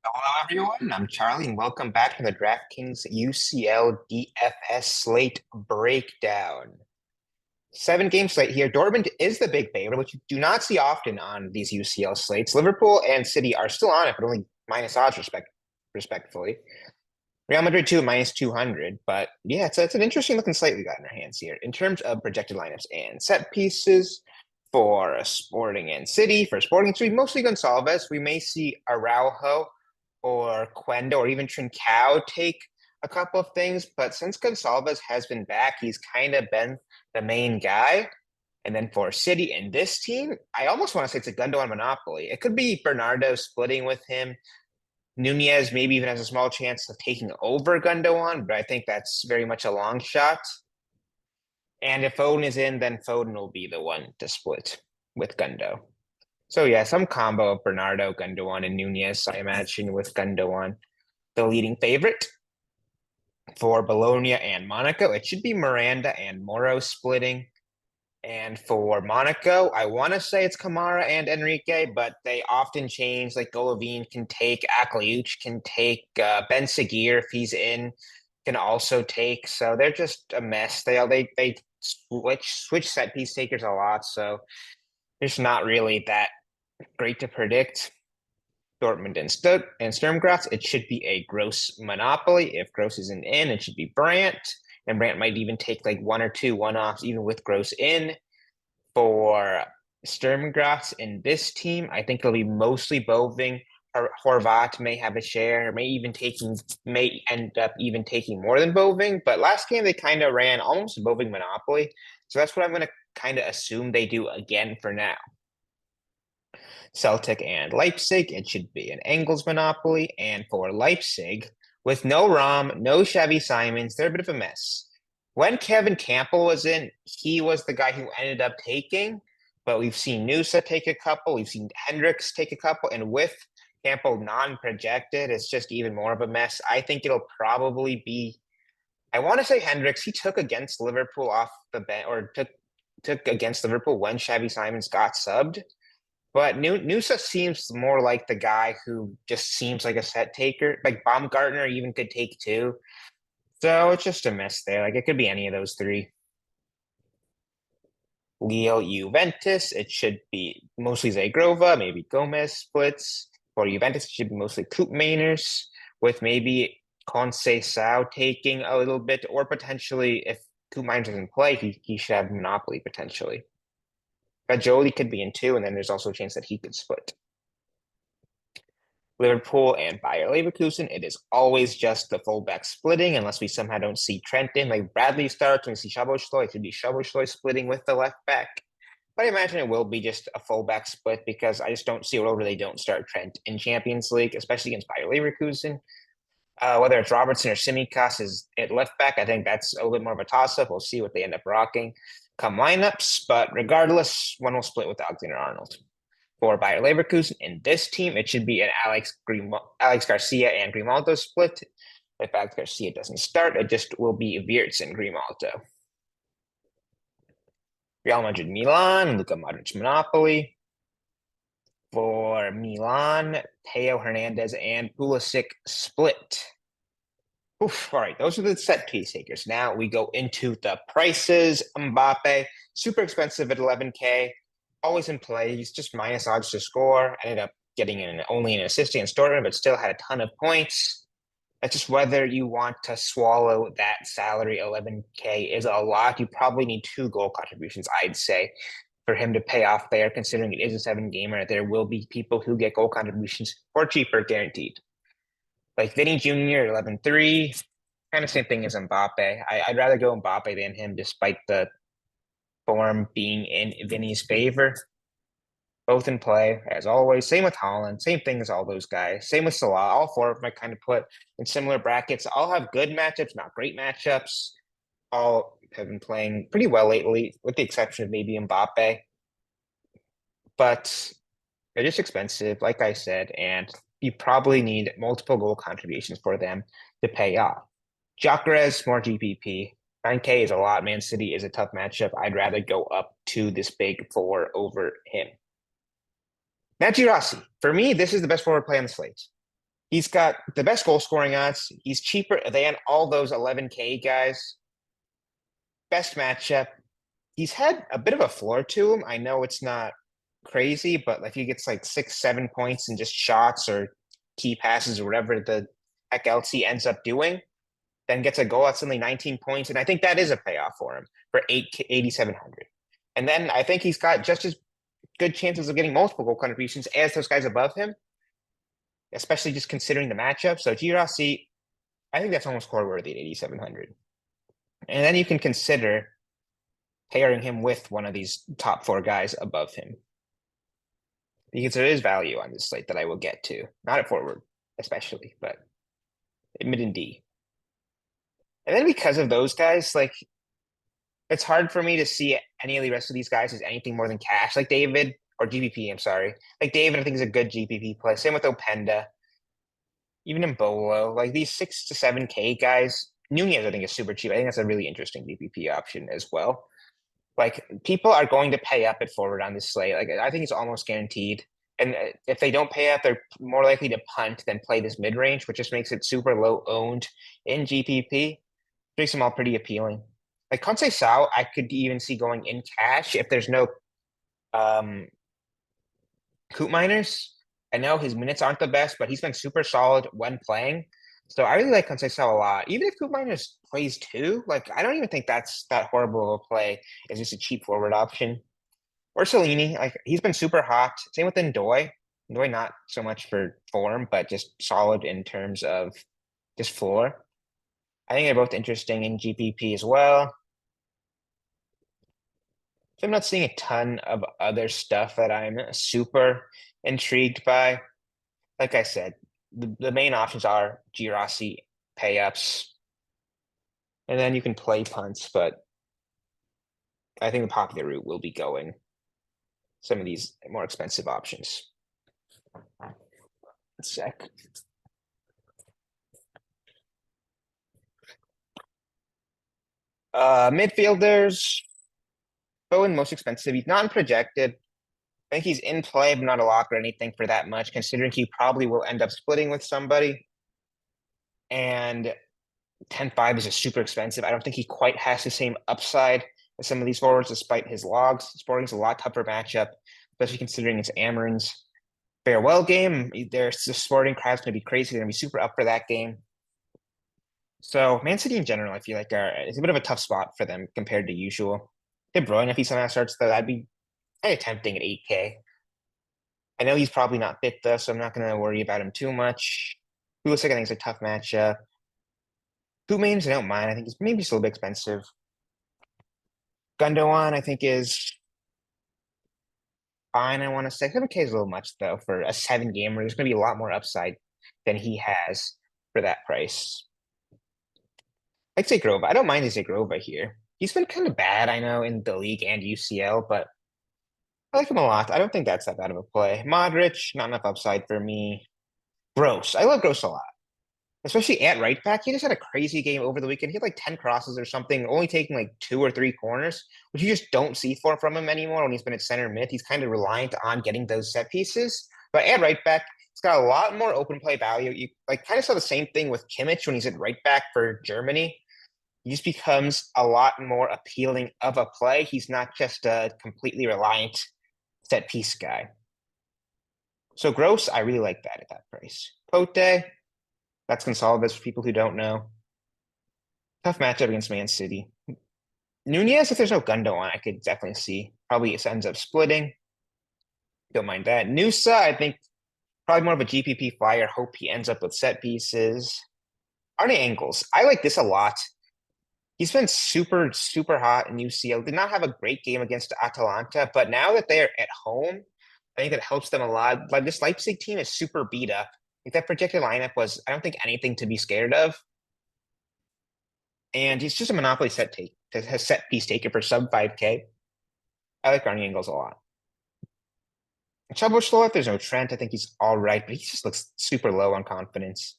Hello, everyone. I'm Charlie, and welcome back to the DraftKings UCL DFS slate breakdown. 7 game slate here. Dortmund is the big favorite, which you do not see often on these UCL slates. Liverpool and City are still on it, but only minus odds, respectfully. Real Madrid too, minus 200. But yeah, it's an interesting looking slate we got in our hands here. In terms of projected lineups and set pieces for Sporting and City, for Sporting and City, mostly Gonçalves. We may see Araujo or Quendo or even Trincao take a couple of things. But since Gonçalves has been back, he's kind of been the main guy. And then for City and this team, I almost want to say it's a Gundogan monopoly. It could be Bernardo splitting with him. Nunez maybe even has a small chance of taking over Gundogan, but I think that's very much a long shot. And if Foden is in, then Foden will be the one to split with Gundo. So yeah, some combo of Bernardo, Gundogan, and Nunez, I imagine, with Gundogan the leading favorite. For Bologna and Monaco, it should be Miranda and Moro splitting. And for Monaco, I want to say it's Kamara and Enrique, but they often change. Like Golovin can take, Akliuch can take, Ben Seguir if he's in can also take. So they're just a mess. They switch set piece takers a lot. So it's not really that great to predict. Dortmund and Sturm Graz, it should be a Gross monopoly. If Gross isn't in, it should be Brandt. And Brandt might even take like one or two one-offs, even with Gross in. For Sturm Graz in this team, I think it'll be mostly Boving. Horvat may have a share, may end up even taking more than Boving. But last game they kind of ran almost a Boving monopoly. So that's what I'm going to kind of assume they do again for now. Celtic and Leipzig, it should be an Engels monopoly. And for Leipzig, with no Rom, no Xavi Simons, they're a bit of a mess. When Kevin Campbell was in, he was the guy who ended up taking, but we've seen Nusa take a couple, we've seen Hendricks take a couple, and with Campbell non-projected, it's just even more of a mess. I think it'll probably be, I want to say Hendricks, he took against Liverpool off the bench, or took against Liverpool when Xavi Simons got subbed. But Nusa seems more like the guy who just seems like a set taker. Like Baumgartner even could take two. So it's just a mess there. Like it could be any of those three. Leo Juventus, it should be mostly Zagrova, maybe Gomez splits. For Juventus, it should be mostly Koopmeiners, with maybe Conceição taking a little bit, or potentially if Koopmeiners doesn't play, he should have Monopoly potentially. Jolie could be in two, and then there's also a chance that he could split. Liverpool and Bayer Leverkusen, it is always just the fullback splitting unless we somehow don't see Trent in. Like Bradley starts, when we see Szoboszlai, it should be Szoboszlai splitting with the left back. But I imagine it will be just a fullback split because I just don't see a world where they don't start Trent in Champions League, especially against Bayer Leverkusen. Whether it's Robertson or Simicas is at left back, I think that's a little bit more of a toss-up. We'll see what they end up rocking come lineups. But regardless, one will split with Alexander-Arnold. For Bayer Leverkusen in this team, it should be an Alex Garcia and Grimaldo split. If Alex Garcia doesn't start, it just will be Wirtz and Grimaldo. Real Madrid Milan, Luka Modric monopoly. For Milan, Teo Hernandez and Pulisic split. Oof, all right, those are the set piece takers. Now we go into the prices. Mbappe, super expensive at 11K, always in play. He's just minus odds to score. Ended up getting only an assist against Dortmund, but still had a ton of points. That's just whether you want to swallow that salary. 11K is a lot. You probably need 2 goal contributions, I'd say, for him to pay off there, considering it is a 7-gamer. There will be people who get goal contributions for cheaper, guaranteed. Like Vinny Jr., 11-3, kind of same thing as Mbappe. I'd rather go Mbappe than him, despite the form being in Vinny's favor. Both in play, as always. Same with Holland. Same thing as all those guys. Same with Salah. All 4 of them I kind of put in similar brackets. All have good matchups, not great matchups. All have been playing pretty well lately, with the exception of maybe Mbappe. But they're just expensive, like I said, and you probably need multiple goal contributions for them to pay off. Gyökeres, more GPP. 9K is a lot. Man City is a tough matchup. I'd rather go up to this big 4 over him. Matt Girassi. For me, this is the best forward play on the slate. He's got the best goal scoring odds. He's cheaper than all those 11K guys. Best matchup. He's had a bit of a floor to him. I know it's not crazy, but if he gets like 6, 7 points in just shots or key passes or whatever the heck else he ends up doing, then gets a goal, that's only 19 points. And I think that is a payoff for him for 8,700. And then I think he's got just as good chances of getting multiple goal contributions as those guys above him, especially just considering the matchup. So Girassi, I think that's almost core worthy at 8,700. And then you can consider pairing him with one of these top four guys above him. Because there is value on this slate that I will get to. Not at forward, especially, but at mid and D. And then because of those guys, like it's hard for me to see any of the rest of these guys as anything more than cash. Like David or GPP, I'm sorry. Like David, I think is a good GPP play. Same with Openda. Even in Bolo, like these 6 to 7K guys. Nunez, I think, is super cheap. I think that's a really interesting GPP option as well. Like people are going to pay up at forward on this slate. Like I think it's almost guaranteed. And if they don't pay up, they're more likely to punt than play this mid range, which just makes it super low owned in GPP. Makes them all pretty appealing. Like Sao, I could even see going in cash if there's no um Coop miners. I know his minutes aren't the best, but he's been super solid when playing. So I really like Sao a lot. Even if Coop miners plays two, like I don't even think that's that horrible of a play. It's just a cheap forward option. Or Cellini, like he's been super hot. Same with Ndoye. Ndoye not so much for form, but just solid in terms of just floor. I think they're both interesting in GPP as well. So I'm not seeing a ton of other stuff that I'm super intrigued by. Like I said, the main options are Girassi pay ups, and then you can play punts, but I think the popular route will be going some of these more expensive options. A sec. Midfielders, Bowen most expensive. He's not projected. I think he's in play, but not a lock or anything for that much, considering he probably will end up splitting with somebody. And 10-5 is just super expensive. I don't think he quite has the same upside as some of these forwards, despite his logs. Sporting's a lot tougher matchup, especially considering it's Amarin's farewell game. There's the Sporting crowd's going to be crazy. They're going to be super up for that game. So Man City in general, I feel like it's a bit of a tough spot for them compared to usual. De Bruyne, if he somehow starts though, that'd be kind of tempting at 8K. I know he's probably not fit though, so I'm not going to worry about him too much. Pulisic, I think, is a tough matchup. Two names I don't mind. I think it's maybe still a bit expensive. Gundogan, I think, is fine. I want to say 7K is a little much though for a 7 gamer. There's going to be a lot more upside than he has for that price. I'd say Grova. I don't mind Grova here. He's been kind of bad, I know, in the league and UCL, but I like him a lot. I don't think that's that bad of a play. Modric, not enough upside for me. Gross. I love Gross a lot, especially at right back. He just had a crazy game over the weekend. He had like 10 crosses or something, only taking like 2 or 3 corners, which you just don't see from him anymore when he's been at center mid. He's kind of reliant on getting those set pieces. But at right back, he's got a lot more open play value. You like kind of saw the same thing with Kimmich when he's at right back for Germany. He just becomes a lot more appealing of a play. He's not just a completely reliant set piece guy. So Gross, I really like that at that price. Pote, that's Gonsalves for people who don't know. Tough matchup against Man City. Nunez, if there's no Gundogan, I could definitely see. Probably ends up splitting. Don't mind that. Nusa, I think probably more of a GPP flyer. Hope he ends up with set pieces. Arne Angles, I like this a lot. He's been super, super hot in UCL. Did not have a great game against Atalanta, but now that they're at home, I think that helps them a lot. Like this Leipzig team is super beat up. Like that projected lineup was, I don't think anything to be scared of. And he's just a monopoly has set piece taker for sub 5K. I like Arnie Angles a lot. Chubb, if there's no Trent, I think he's all right, but he just looks super low on confidence.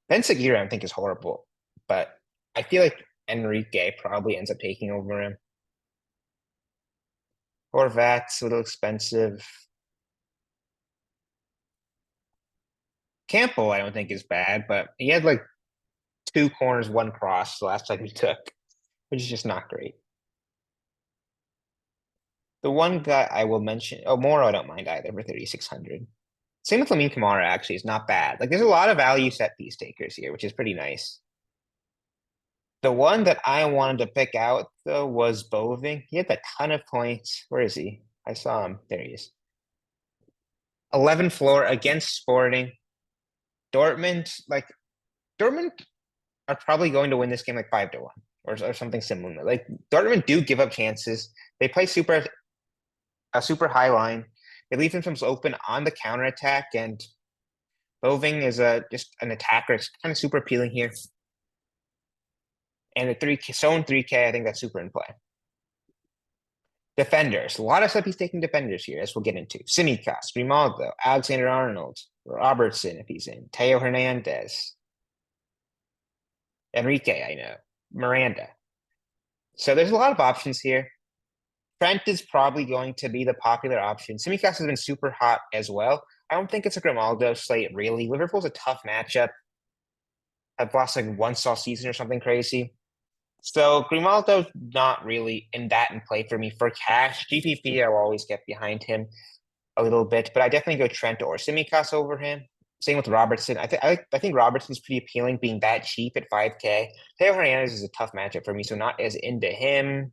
Ben Segura, I think, is horrible, but I feel like Enrique probably ends up taking over him. Horvat's a little expensive. Campbell, I don't think is bad, but he had like two corners, one cross the last time he took, which is just not great. The one guy I will mention, oh, Moro, I don't mind either for 3,600. Same with Lamine Kamara, actually, is not bad. Like, there's a lot of value set piece takers here, which is pretty nice. The one that I wanted to pick out, though, was Boving. He had a ton of points. Where is he? I saw him. There he is. 11 floor against Sporting. Dortmund are probably going to win this game like 5-1 or something similar. Like, Dortmund do give up chances. They play a super high line. They leave themselves open on the counter attack, and Boving is just an attacker. It's kind of super appealing here. And at 3K, zone 3K, I think that's super in play. Defenders. A lot of stuff he's taking defenders here, as we'll get into. Simicas, Grimaldo, Alexander-Arnold, Robertson if he's in, Teo Hernandez, Enrique, I know, Miranda. So there's a lot of options here. Trent is probably going to be the popular option. Simicas has been super hot as well. I don't think it's a Grimaldo slate, really. Liverpool's a tough matchup. I've lost like once all season or something crazy. So Grimaldo's not really in play for me. For cash, GPP, I'll always get behind him a little bit, but I definitely go Trent or Simicas over him. Same with Robertson. I think Robertson's pretty appealing, being that cheap at 5K. Teo Hernandez is a tough matchup for me, so not as into him.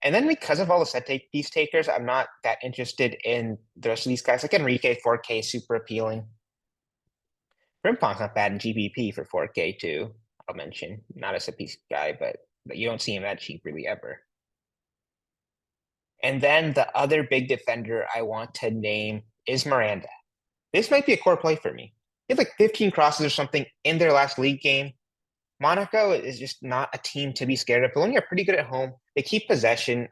And then because of all the piece takers, I'm not that interested in the rest of these guys. Like Enrique, 4K, super appealing. Frimpong's not bad in GPP for 4K too. I'll mention, not a set piece guy, but you don't see him that cheap really ever. And then the other big defender I want to name is Miranda. This might be a core play for me. He had like 15 crosses or something in their last league game. Monaco is just not a team to be scared of. Bologna are pretty good at home. They keep possession.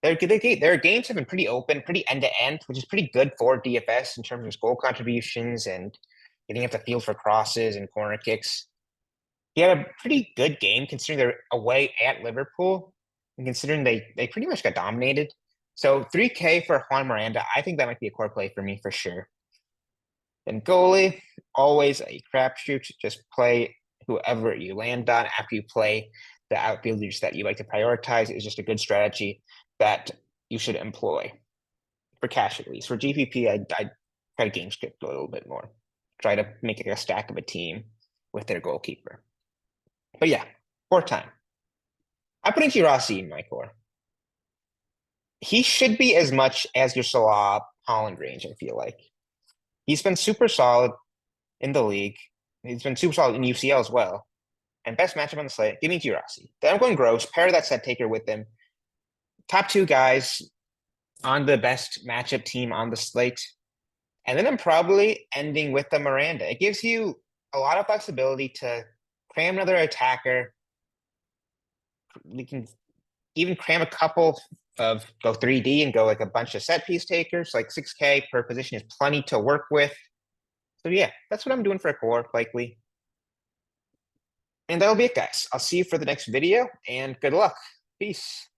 Their games have been pretty open, pretty end to end, which is pretty good for DFS in terms of goal contributions and getting up the field for crosses and corner kicks. He had a pretty good game considering they're away at Liverpool and considering they pretty much got dominated. So 3K for Juan Miranda, I think that might be a core play for me for sure. Then goalie, always a crapshoot. Just play whoever you land on after you play the outfielders that you like to prioritize is just a good strategy that you should employ for cash at least. For GPP, I'd try to game script a little bit more. Try to make it a stack of a team with their goalkeeper. But yeah, core time. I'm putting Girassi in my core. He should be as much as your Salah Holland range, I feel like. He's been super solid in the league. He's been super solid in UCL as well. And best matchup on the slate, give me Girassi. Then I'm going gross, pair that set taker with him. Top two guys on the best matchup team on the slate. And then I'm probably ending with the Miranda. It gives you a lot of flexibility to cram another attacker. We can even cram a couple of go 3D and go like a bunch of set piece takers. Like 6K per position is plenty to work with. So yeah, that's what I'm doing for a core, likely. And that'll be it, guys. I'll see you for the next video, and good luck. Peace.